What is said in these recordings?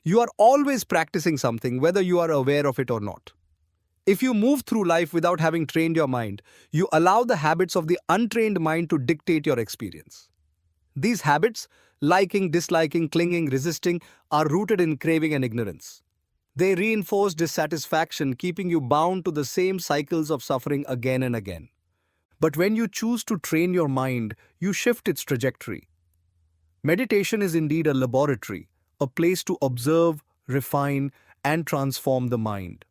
You are always practicing something, whether you are aware of it or not. If you move through life without having trained your mind, you allow the habits of the untrained mind to dictate your experience. These habits, liking, disliking, clinging, resisting, are rooted in craving and ignorance. They reinforce dissatisfaction, keeping you bound to the same cycles of suffering again and again. But when you choose to train your mind, you shift its trajectory. Meditation is indeed a laboratory, a place to observe, refine, and transform the mind.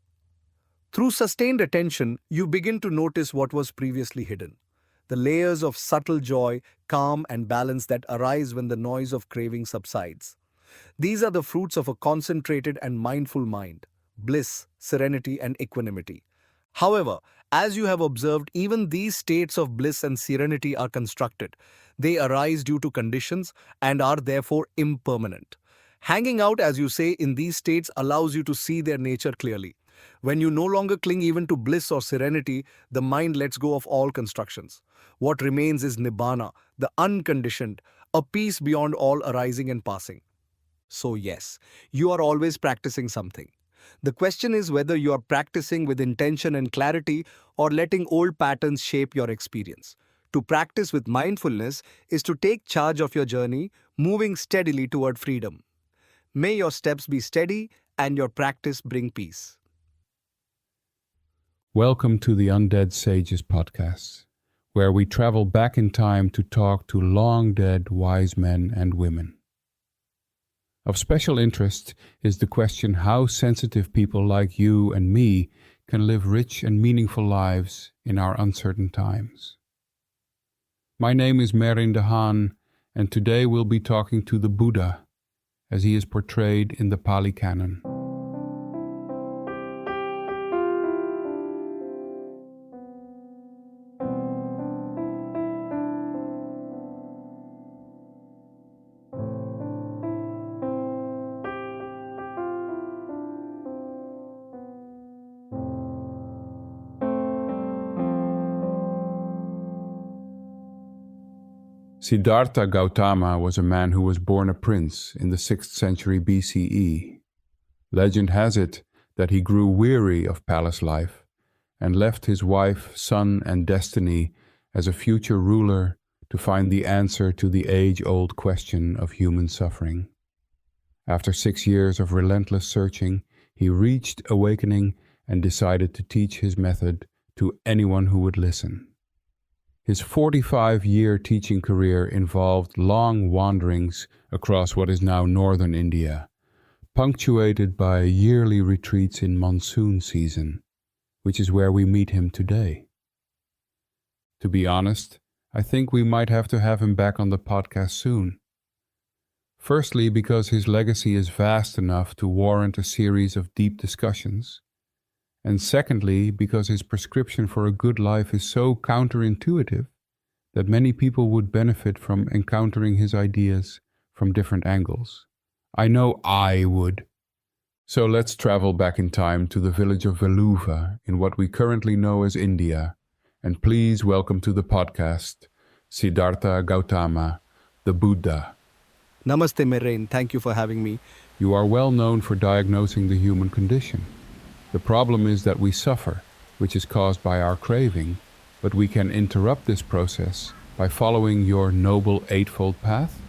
Through sustained attention, you begin to notice what was previously hidden. The layers of subtle joy, calm, and balance that arise when the noise of craving subsides. These are the fruits of a concentrated and mindful mind, bliss, serenity, and equanimity. However, as you have observed, even these states of bliss and serenity are constructed. They arise due to conditions and are therefore impermanent. Hanging out, as you say, in these states allows you to see their nature clearly. When you no longer cling even to bliss or serenity, the mind lets go of all constructions. What remains is nibbana, the unconditioned, a peace beyond all arising and passing. So yes, you are always practicing something. The question is whether you are practicing with intention and clarity or letting old patterns shape your experience. To practice with mindfulness is to take charge of your journey, moving steadily toward freedom. May your steps be steady and your practice bring peace. Welcome to the Undead Sages podcast, where we travel back in time to talk to long-dead wise men and women. Of special interest is the question how sensitive people like you and me can live rich and meaningful lives in our uncertain times. My name is Merijn de Haen, and today we'll be talking to the Buddha, as he is portrayed in the Pali Canon. Siddhartha Gautama was a man who was born a prince in the 6th century BCE. Legend has it that he grew weary of palace life and left his wife, son, and destiny as a future ruler to find the answer to the age-old question of human suffering. After 6 years of relentless searching, he reached awakening and decided to teach his method to anyone who would listen. His 45-year teaching career involved long wanderings across what is now northern India, punctuated by yearly retreats in monsoon season, which is where we meet him today. To be honest, I think we might have to have him back on the podcast soon. Firstly, because his legacy is vast enough to warrant a series of deep discussions. And secondly, because his prescription for a good life is so counterintuitive that many people would benefit from encountering his ideas from different angles. I know I would. So let's travel back in time to the village of Veluva in what we currently know as India, and please welcome to the podcast, Siddhartha Gautama, the Buddha. Namaste, Merijn. Thank you for having me. You are well known for diagnosing the human condition. The problem is that we suffer, which is caused by our craving, but we can interrupt this process by following your noble eightfold path.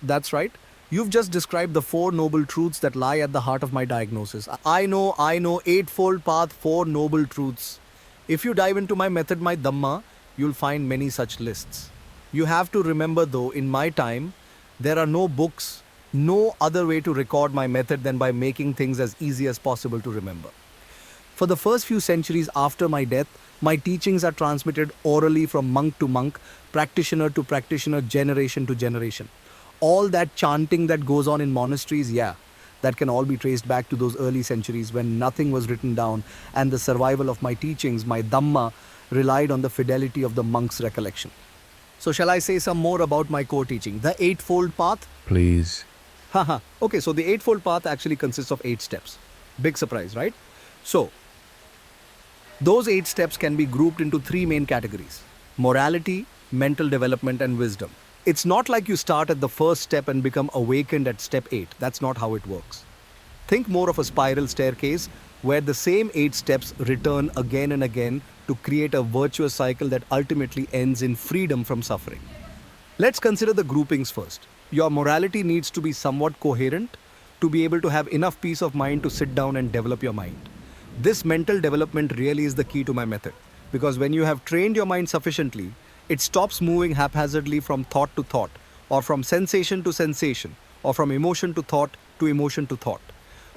That's right. You've just described the 4 noble truths that lie at the heart of my diagnosis. I know, eightfold path, 4 noble truths. If you dive into my method, my Dhamma, you'll find many such lists. You have to remember though, in my time, there are no books, no other way to record my method than by making things as easy as possible to remember. For the first few centuries after my death, my teachings are transmitted orally from monk to monk, practitioner to practitioner, generation to generation. All that chanting that goes on in monasteries, that can all be traced back to those early centuries when nothing was written down and the survival of my teachings, my Dhamma, relied on the fidelity of the monk's recollection. So shall I say some more about my core teaching, the Eightfold Path? Please. Okay, so the Eightfold Path actually consists of 8 steps. Big surprise, right? So, those 8 steps can be grouped into 3 main categories: morality, mental development, and wisdom. It's not like you start at the first step and become awakened at step 8. That's not how it works. Think more of a spiral staircase where the same 8 steps return again and again to create a virtuous cycle that ultimately ends in freedom from suffering. Let's consider the groupings first. Your morality needs to be somewhat coherent to be able to have enough peace of mind to sit down and develop your mind. This mental development really is the key to my method because when you have trained your mind sufficiently, it stops moving haphazardly from thought to thought, or from sensation to sensation, or from emotion to thought to emotion to thought.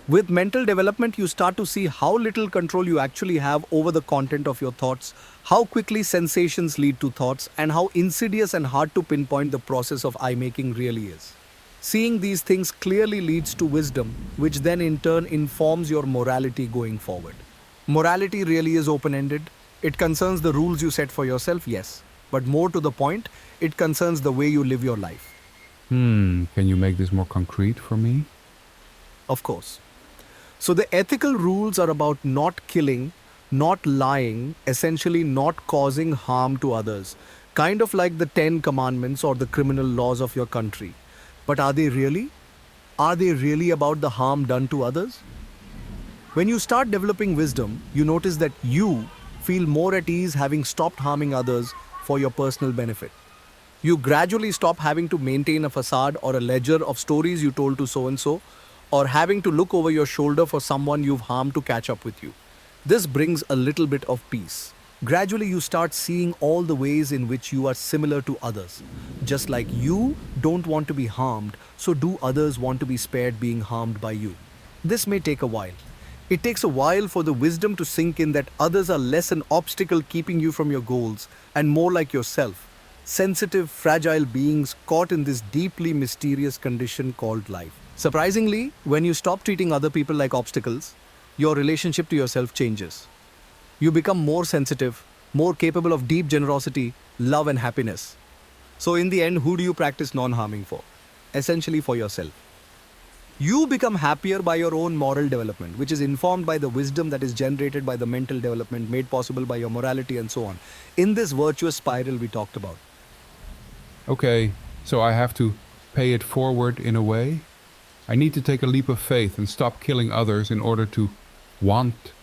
With mental development, you start to see how little control you actually have over the content of your thoughts, how quickly sensations lead to thoughts, and how insidious and hard to pinpoint the process of eye making really is. Seeing these things clearly leads to wisdom, which then in turn informs your morality going forward. Morality really is open ended. It concerns the rules you set for yourself, yes, but more to the point, it concerns the way you live your life. Can you make this more concrete for me? Of course. So the ethical rules are about not killing, not lying, essentially not causing harm to others, kind of like the 10 commandments or the criminal laws of your country. But are they really? Are they really about the harm done to others? When you start developing wisdom, you notice that you feel more at ease having stopped harming others for your personal benefit. You gradually stop having to maintain a facade or a ledger of stories you told to so and so, or having to look over your shoulder for someone you've harmed to catch up with you. This brings a little bit of peace. Gradually, you start seeing all the ways in which you are similar to others. Just like you don't want to be harmed, so do others want to be spared being harmed by you. This may take a while. It takes a while for the wisdom to sink in that others are less an obstacle keeping you from your goals and more like yourself, sensitive, fragile beings caught in this deeply mysterious condition called life. Surprisingly, when you stop treating other people like obstacles, your relationship to yourself changes. You become more sensitive, more capable of deep generosity, love, and happiness. So, in the end, who do you practice non harming for? Essentially, for yourself. You become happier by your own moral development, which is informed by the wisdom that is generated by the mental development made possible by your morality and so on, in this virtuous spiral we talked about. Okay, so I have to pay it forward in a way? I need to take a leap of faith and stop killing others in order to want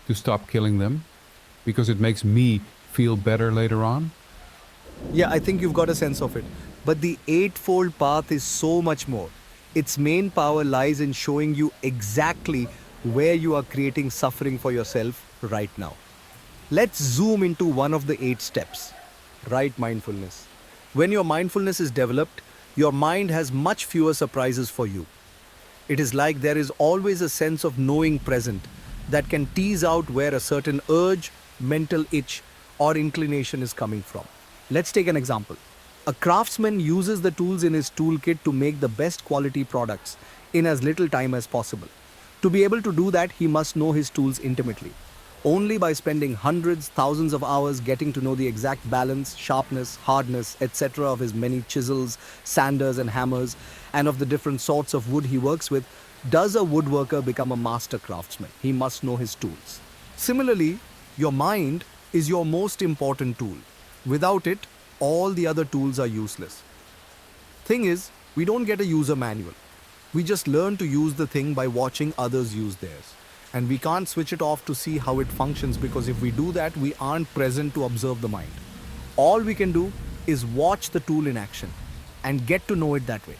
to stop killing them? Because it makes me feel better later on? Yeah, I think you've got a sense of it. But the eightfold path is so much more. Its main power lies in showing you exactly where you are creating suffering for yourself right now. Let's zoom into one of the 8 steps. Right mindfulness. When your mindfulness is developed, your mind has much fewer surprises for you. It is like there is always a sense of knowing present that can tease out where a certain urge, mental itch, or inclination is coming from. Let's take an example. A craftsman uses the tools in his toolkit to make the best quality products in as little time as possible. To be able to do that, he must know his tools intimately. Only by spending hundreds, thousands of hours getting to know the exact balance, sharpness, hardness, etc. of his many chisels, sanders, and hammers, and of the different sorts of wood he works with, does a woodworker become a master craftsman. He must know his tools. Similarly, your mind is your most important tool. Without it, all the other tools are useless. Thing is, we don't get a user manual. We just learn to use the thing by watching others use theirs. And we can't switch it off to see how it functions because if we do that, we aren't present to observe the mind. All we can do is watch the tool in action and get to know it that way.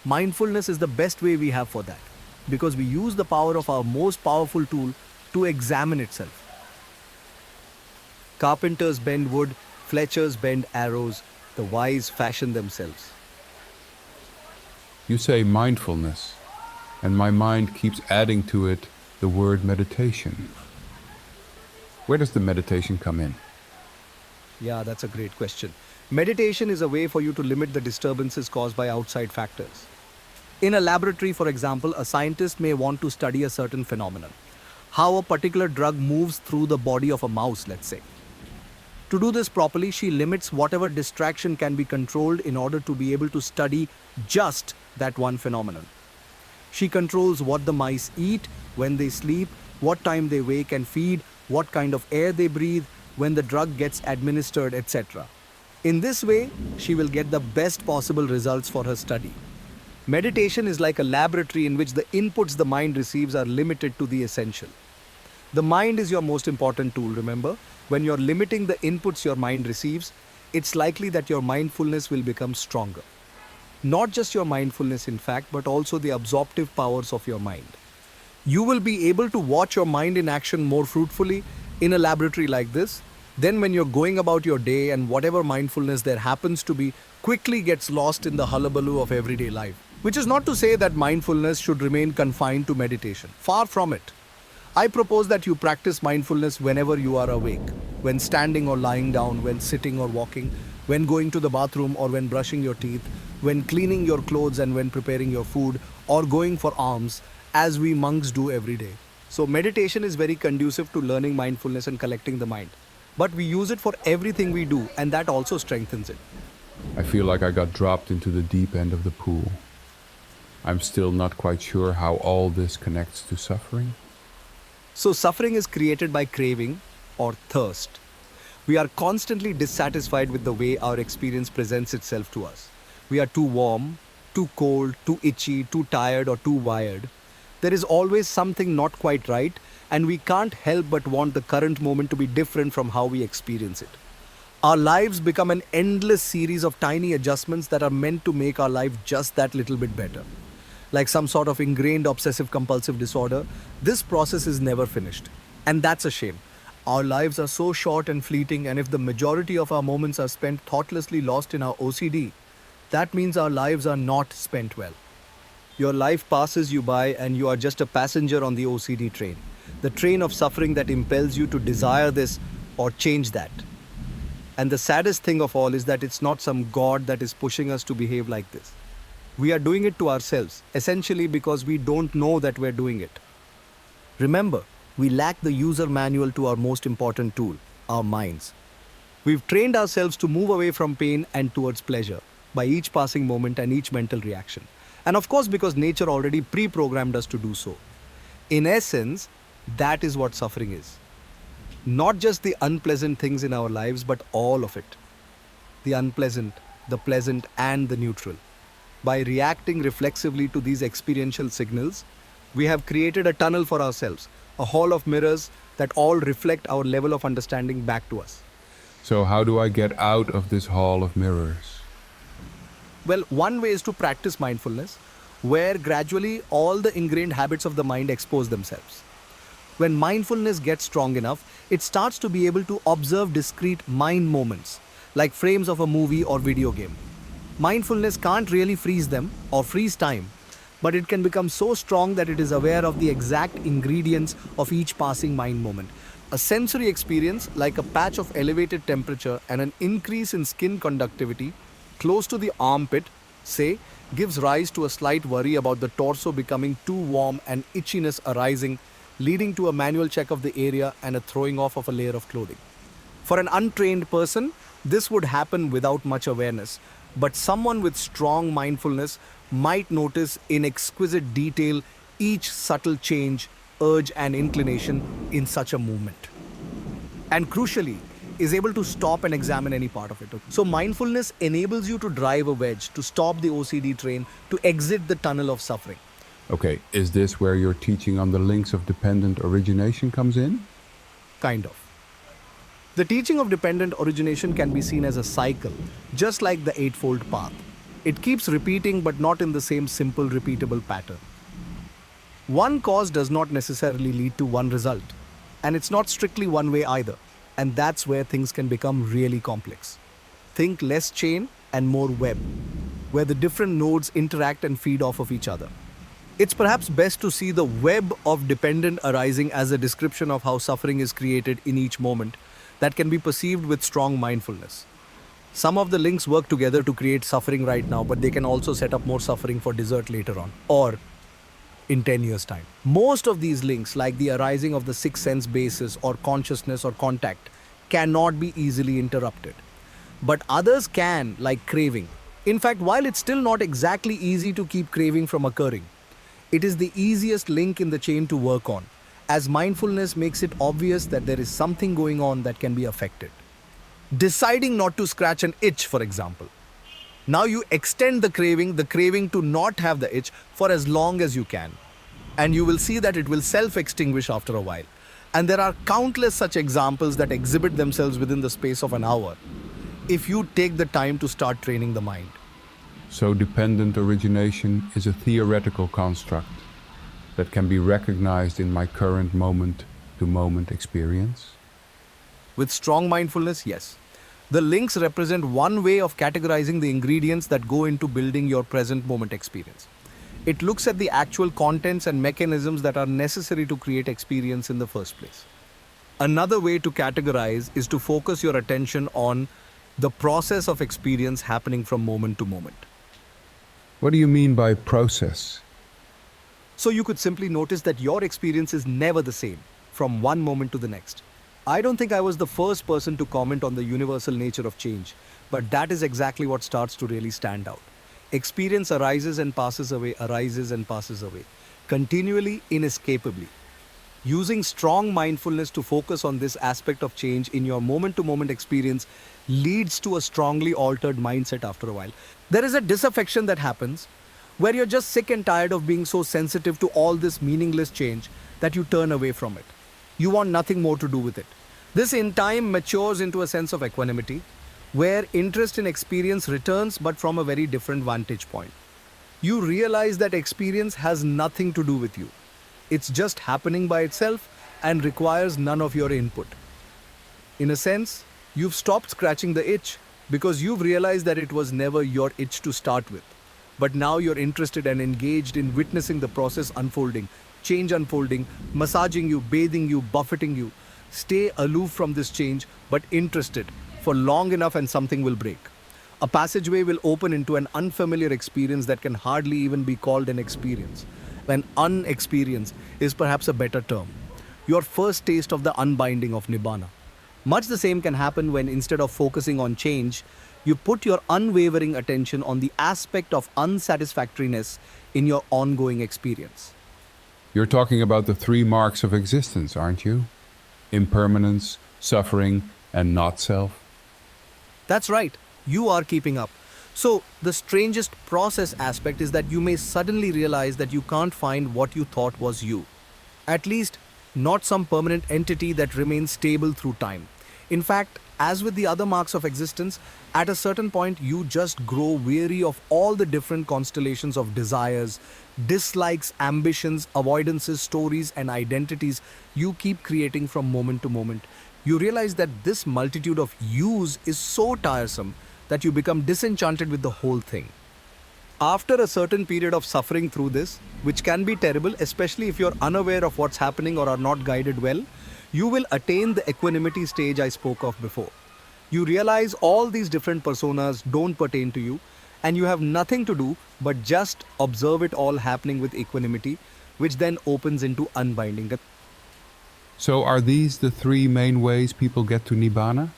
Mindfulness is the best way we have for that because we use the power of our most powerful tool to examine itself. Carpenters bend wood, fletchers bend arrows, the wise fashion themselves. You say mindfulness, and my mind keeps adding to it the word meditation. Where does the meditation come in? Yeah, that's a great question. Meditation is a way for you to limit the disturbances caused by outside factors. In a laboratory, for example, a scientist may want to study a certain phenomenon. How a particular drug moves through the body of a mouse, let's say. To do this properly, she limits whatever distraction can be controlled in order to be able to study just that one phenomenon. She controls what the mice eat, when they sleep, what time they wake and feed, what kind of air they breathe, when the drug gets administered, etc. In this way, she will get the best possible results for her study. Meditation is like a laboratory in which the inputs the mind receives are limited to the essential. The mind is your most important tool, remember? When you're limiting the inputs your mind receives, it's likely that your mindfulness will become stronger. Not just your mindfulness, in fact, but also the absorptive powers of your mind. You will be able to watch your mind in action more fruitfully in a laboratory like this. Then, when you're going about your day and whatever mindfulness there happens to be quickly gets lost in the hullabaloo of everyday life. Which is not to say that mindfulness should remain confined to meditation. Far from it. I propose that you practice mindfulness whenever you are awake, when standing or lying down, when sitting or walking, when going to the bathroom or when brushing your teeth, when cleaning your clothes and when preparing your food, or going for alms, as we monks do every day. So, meditation is very conducive to learning mindfulness and collecting the mind. But we use it for everything we do, and that also strengthens it. I feel like I got dropped into the deep end of the pool. I'm still not quite sure how all this connects to suffering. So, suffering is created by craving or thirst. We are constantly dissatisfied with the way our experience presents itself to us. We are too warm, too cold, too itchy, too tired, or too wired. There is always something not quite right, and we can't help but want the current moment to be different from how we experience it. Our lives become an endless series of tiny adjustments that are meant to make our life just that little bit better. Like some sort of ingrained obsessive compulsive disorder, this process is never finished. And that's a shame. Our lives are so short and fleeting, and if the majority of our moments are spent thoughtlessly lost in our OCD, that means our lives are not spent well. Your life passes you by, and you are just a passenger on the OCD train, the train of suffering that impels you to desire this or change that. And the saddest thing of all is that it's not some God that is pushing us to behave like this. We are doing it to ourselves, essentially because we don't know that we're doing it. Remember, we lack the user manual to our most important tool, our minds. We've trained ourselves to move away from pain and towards pleasure by each passing moment and each mental reaction. And of course, because nature already pre-programmed us to do so. In essence, that is what suffering is. Not just the unpleasant things in our lives, but all of it. The unpleasant, the pleasant, and the neutral. By reacting reflexively to these experiential signals, we have created a tunnel for ourselves, a hall of mirrors that all reflect our level of understanding back to us. So, how do I get out of this hall of mirrors? Well, one way is to practice mindfulness, where gradually all the ingrained habits of the mind expose themselves. When mindfulness gets strong enough, it starts to be able to observe discrete mind moments, like frames of a movie or video game. Mindfulness can't really freeze them or freeze time, but it can become so strong that it is aware of the exact ingredients of each passing mind moment. A sensory experience, like a patch of elevated temperature and an increase in skin conductivity close to the armpit, say, gives rise to a slight worry about the torso becoming too warm and itchiness arising, leading to a manual check of the area and a throwing off of a layer of clothing. For an untrained person, this would happen without much awareness, but someone with strong mindfulness might notice in exquisite detail each subtle change, urge, and inclination in such a movement. And crucially, is able to stop and examine any part of it. So mindfulness enables you to drive a wedge, to stop the OCD train, to exit the tunnel of suffering. Okay, is this where your teaching on the links of dependent origination comes in? Kind of. The teaching of dependent origination can be seen as a cycle, just like the Eightfold Path. It keeps repeating, but not in the same simple, repeatable pattern. One cause does not necessarily lead to one result, and it's not strictly one way either. And that's where things can become really complex. Think less chain and more web, where the different nodes interact and feed off of each other. It's perhaps best to see the web of dependent arising as a description of how suffering is created in each moment that can be perceived with strong mindfulness. Some of the links work together to create suffering right now, but they can also set up more suffering for dessert later on, or in 10 years' time. Most of these links, like the arising of the sixth sense basis or consciousness or contact, cannot be easily interrupted. But others can, like craving. In fact, while it's still not exactly easy to keep craving from occurring, it is the easiest link in the chain to work on, as mindfulness makes it obvious that there is something going on that can be affected. Deciding not to scratch an itch, for example. Now you extend the craving to not have the itch for as long as you can. And you will see that it will self extinguish after a while. And there are countless such examples that exhibit themselves within the space of an hour if you take the time to start training the mind. So dependent origination is a theoretical construct that can be recognized in my current moment-to-moment experience? With strong mindfulness, yes. The links represent one way of categorizing the ingredients that go into building your present moment experience. It looks at the actual contents and mechanisms that are necessary to create experience in the first place. Another way to categorize is to focus your attention on the process of experience happening from moment to moment. What do you mean by process? So you could simply notice that your experience is never the same from one moment to the next. I don't think I was the first person to comment on the universal nature of change, but that is exactly what starts to really stand out. Experience arises and passes away, continually, inescapably. Using strong mindfulness to focus on this aspect of change in your moment to moment experience leads to a strongly altered mindset after a while. There is a disaffection that happens where you're just sick and tired of being so sensitive to all this meaningless change that you turn away from it. You want nothing more to do with it. This in time matures into a sense of equanimity, where interest in experience returns but from a very different vantage point. You realize that experience has nothing to do with you. It's just happening by itself and requires none of your input. In a sense, you've stopped scratching the itch because you've realized that it was never your itch to start with. But now you're interested and engaged in witnessing the process unfolding, change unfolding, massaging you, bathing you, buffeting you. Stay aloof from this change, but interested for long enough and something will break. A passageway will open into an unfamiliar experience that can hardly even be called an experience. An unexperience is perhaps a better term. Your first taste of the unbinding of Nibbana. Much the same can happen when instead of focusing on change, you put your unwavering attention on the aspect of unsatisfactoriness in your ongoing experience. You're talking about the three marks of existence, aren't you? Impermanence, suffering, and not self. That's right, you are keeping up. So, the strangest process aspect is that you may suddenly realize that you can't find what you thought was you. At least, not some permanent entity that remains stable through time. In fact, as with the other marks of existence, at a certain point you just grow weary of all the different constellations of desires, dislikes, ambitions, avoidances, stories, and identities you keep creating from moment to moment. You realize that this multitude of yous is so tiresome that you become disenchanted with the whole thing. After a certain period of suffering through this, which can be terrible, especially if you're unaware of what's happening or are not guided well, you will attain the equanimity stage I spoke of before. You realize all these different personas don't pertain to you, and you have nothing to do but just observe it all happening with equanimity, which then opens into unbinding. So are these the three main ways people get to Nibbana?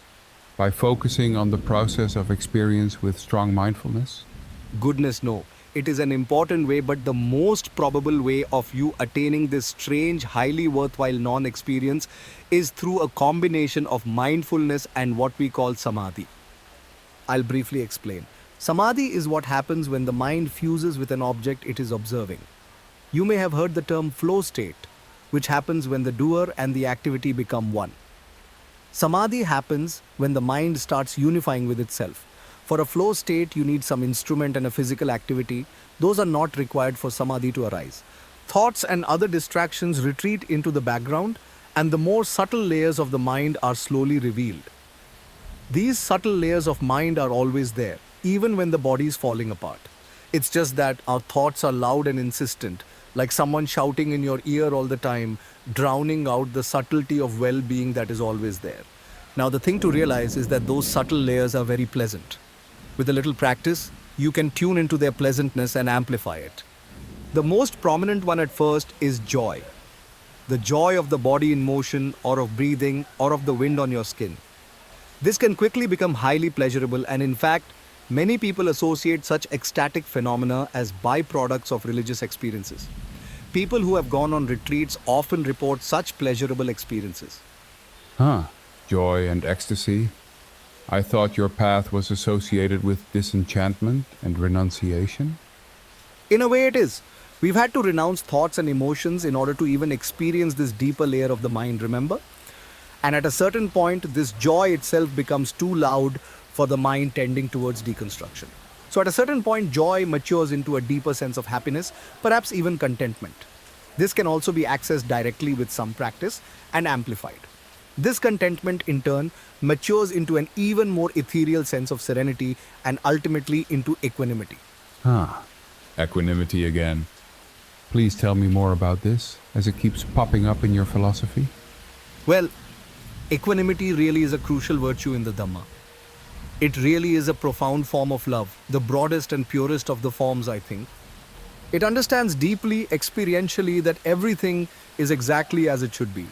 By focusing on the process of experience with strong mindfulness? Goodness no. It is an important way, but the most probable way of you attaining this strange, highly worthwhile non-experience is through a combination of mindfulness and what we call samadhi. I'll briefly explain. Samadhi is what happens when the mind fuses with an object it is observing. You may have heard the term flow state, which happens when the doer and the activity become one. Samadhi happens when the mind starts unifying with itself. For a flow state, you need some instrument and a physical activity. Those are not required for samadhi to arise. Thoughts and other distractions retreat into the background, and the more subtle layers of the mind are slowly revealed. These subtle layers of mind are always there, even when the body is falling apart. It's just that our thoughts are loud and insistent, like someone shouting in your ear all the time, drowning out the subtlety of well-being that is always there. Now, the thing to realize is that those subtle layers are very pleasant. With a little practice, you can tune into their pleasantness and amplify it. The most prominent one at first is joy. The joy of the body in motion, or of breathing, or of the wind on your skin. This can quickly become highly pleasurable, and in fact, many people associate such ecstatic phenomena as byproducts of religious experiences. People who have gone on retreats often report such pleasurable experiences. Joy and ecstasy. I thought your path was associated with disenchantment and renunciation. In a way, it is. We've had to renounce thoughts and emotions in order to even experience this deeper layer of the mind, remember? And at a certain point, this joy itself becomes too loud for the mind tending towards deconstruction. So, at a certain point, joy matures into a deeper sense of happiness, perhaps even contentment. This can also be accessed directly with some practice and amplified. This contentment, in turn, matures into an even more ethereal sense of serenity and ultimately into equanimity. Ah, equanimity again. Please tell me more about this, as it keeps popping up in your philosophy. Well, equanimity really is a crucial virtue in the Dhamma. It really is a profound form of love, the broadest and purest of the forms, I think. It understands deeply, experientially, that everything is exactly as it should be.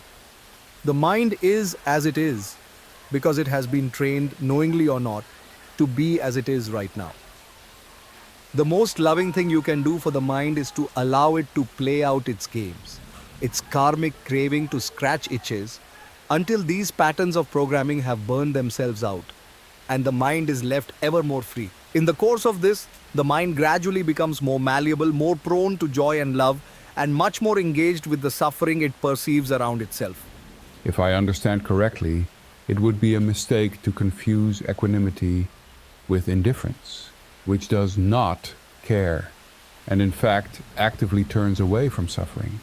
The mind is as it is because it has been trained, knowingly or not, to be as it is right now. The most loving thing you can do for the mind is to allow it to play out its games, its karmic craving to scratch itches, until these patterns of programming have burned themselves out and the mind is left ever more free. In the course of this, the mind gradually becomes more malleable, more prone to joy and love, and much more engaged with the suffering it perceives around itself. If I understand correctly, it would be a mistake to confuse equanimity with indifference, which does not care, and in fact actively turns away from suffering.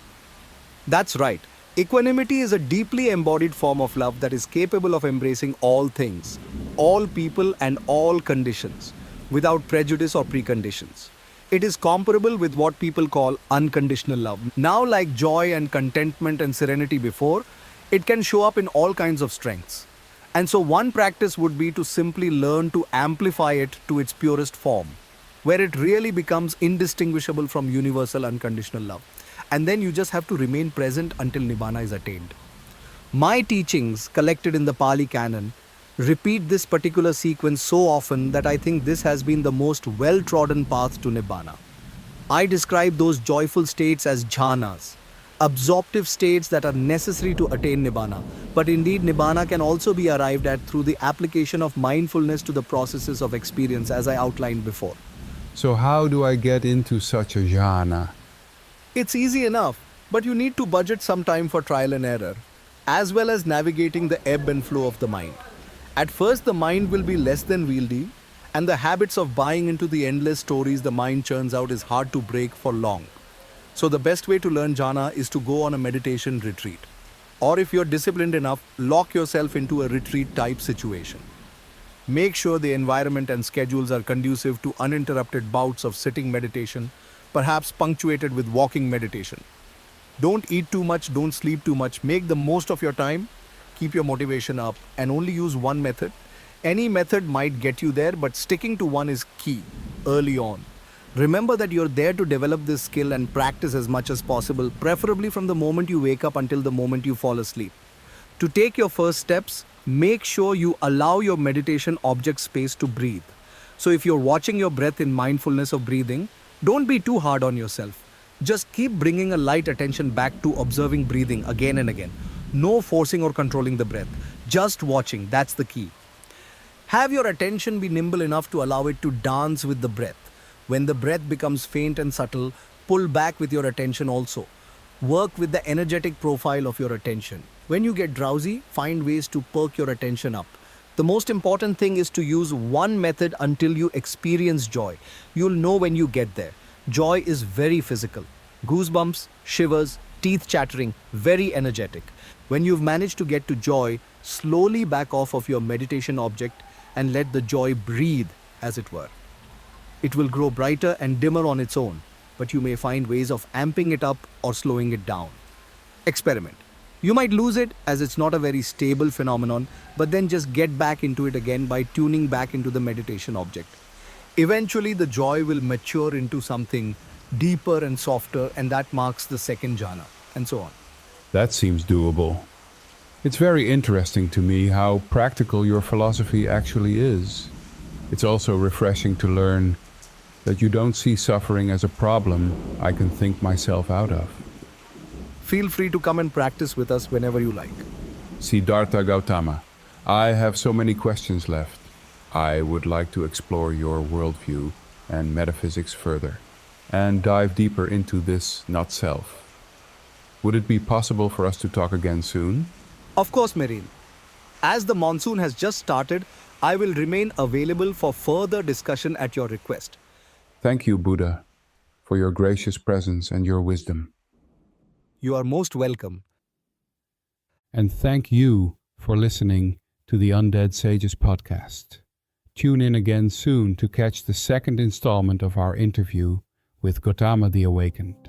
That's right. Equanimity is a deeply embodied form of love that is capable of embracing all things, all people, and all conditions, without prejudice or preconditions. It is comparable with what people call unconditional love. Now, like joy and contentment and serenity before, it can show up in all kinds of strengths. And so, one practice would be to simply learn to amplify it to its purest form, where it really becomes indistinguishable from universal unconditional love. And then you just have to remain present until Nibbana is attained. My teachings, collected in the Pali Canon, repeat this particular sequence so often that I think this has been the most well-trodden path to Nibbana. I describe those joyful states as jhanas, absorptive states that are necessary to attain Nibbana. But indeed, Nibbana can also be arrived at through the application of mindfulness to the processes of experience, as I outlined before. So how do I get into such a jhana? It's easy enough, but you need to budget some time for trial and error, as well as navigating the ebb and flow of the mind. At first, the mind will be less than wieldy, and the habits of buying into the endless stories the mind churns out is hard to break for long. So the best way to learn jhana is to go on a meditation retreat. Or if you're disciplined enough, lock yourself into a retreat type situation. Make sure the environment and schedules are conducive to uninterrupted bouts of sitting meditation, perhaps punctuated with walking meditation. Don't eat too much, don't sleep too much. Make the most of your time, keep your motivation up, and only use one method. Any method might get you there, but sticking to one is key early on. Remember that you're there to develop this skill and practice as much as possible, preferably from the moment you wake up until the moment you fall asleep. To take your first steps, make sure you allow your meditation object space to breathe. So if you're watching your breath in mindfulness of breathing, don't be too hard on yourself. Just keep bringing a light attention back to observing breathing again and again. No forcing or controlling the breath. Just watching, that's the key. Have your attention be nimble enough to allow it to dance with the breath. When the breath becomes faint and subtle, pull back with your attention also. Work with the energetic profile of your attention. When you get drowsy, find ways to perk your attention up. The most important thing is to use one method until you experience joy. You'll know when you get there. Joy is very physical. Goosebumps, shivers, teeth chattering, very energetic. When you've managed to get to joy, slowly back off of your meditation object and let the joy breathe, as it were. It will grow brighter and dimmer on its own, but you may find ways of amping it up or slowing it down. Experiment. You might lose it as it's not a very stable phenomenon, but then just get back into it again by tuning back into the meditation object. Eventually, the joy will mature into something deeper and softer, and that marks the second jhana, and so on. That seems doable. It's very interesting to me how practical your philosophy actually is. It's also refreshing to learn that you don't see suffering as a problem I can think myself out of. Feel free to come and practice with us whenever you like. Siddhartha Gautama, I have so many questions left. I would like to explore your worldview and metaphysics further, and dive deeper into this not self. Would it be possible for us to talk again soon? Of course, Mereen. As the monsoon has just started, I will remain available for further discussion at your request. Thank you, Buddha, for your gracious presence and your wisdom. You are most welcome. And thank you for listening to the Undead Sages podcast. Tune in again soon to catch the second installment of our interview with Gautama the Awakened.